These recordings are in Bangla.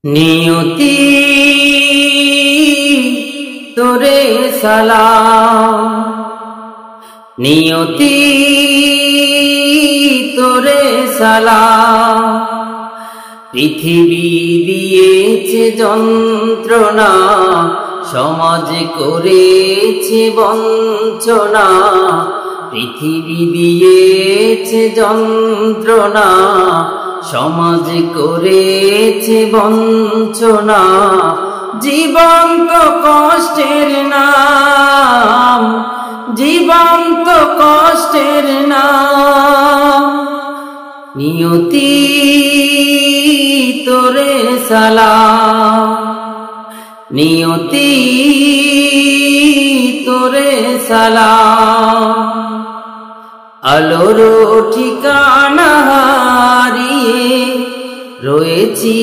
নিয়তি তোরে সালাম, নিয়তি তোরে সালাম। পৃথিবী দিয়েছে যন্ত্রণা, সমাজ করেছে বঞ্চনা। পৃথিবী দিয়েছে যন্ত্রণা, সমাজ করেছে বঞ্চনা। জীবন্ত কষ্টের নাম, জীবন্ত কষ্টের নাম। নিয়তি তোরে সালাম, নিয়তি তোরে সালাম। আলোর ঠিকানা হারিয়ে রয়েছি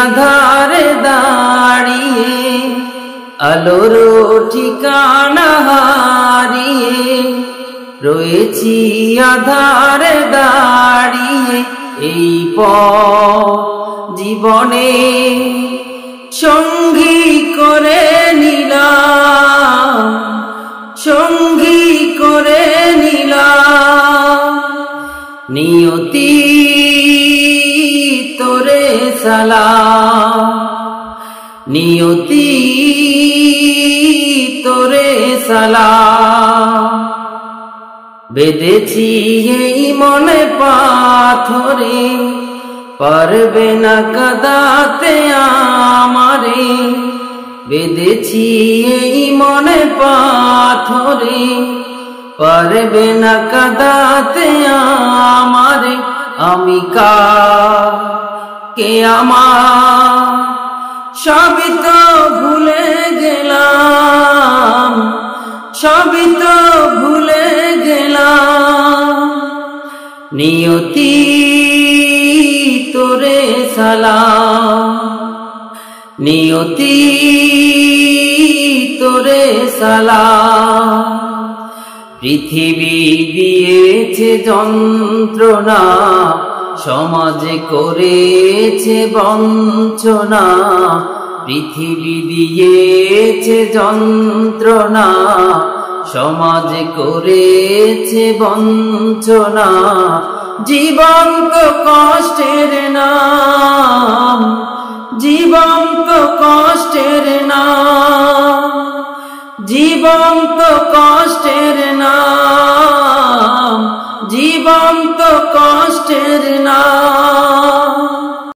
আধারে দাঁড়িয়ে, আলোর ঠিকানা হারিয়ে রয়েছি আধারে দাঁড়িয়ে। এই জীবনে সঙ্গী করে নিলাম, সঙ্গী করে নিলাম। নিয়তি তোরে সালাম, নিয়তি তোরে সালাম। বেঁধেছি এই মনে পাথরে, পারবে না কাঁদাতে আমারে। বেঁধেছি এই মনে পাথরে, পারবে না কাঁদাতে আমারে। আমি কে আমার সবই তো ভুলে গেলাম, সবই তো ভুলে গেলাম। নিয়তি তোরে সালাম, নিয়তি তোরে সালাম। পৃথিবী দিয়েছে যন্ত্রণা, সমাজ করেছে বঞ্চনা। পৃথিবী দিয়েছে যন্ত্রণা, সমাজ করেছে বঞ্চনা। জীবন্ত কষ্টের নাম, জীবন্ত কষ্টের নাম, জীবন্ত কষ্টের নাম, জীবন্ত কষ্টের নাম।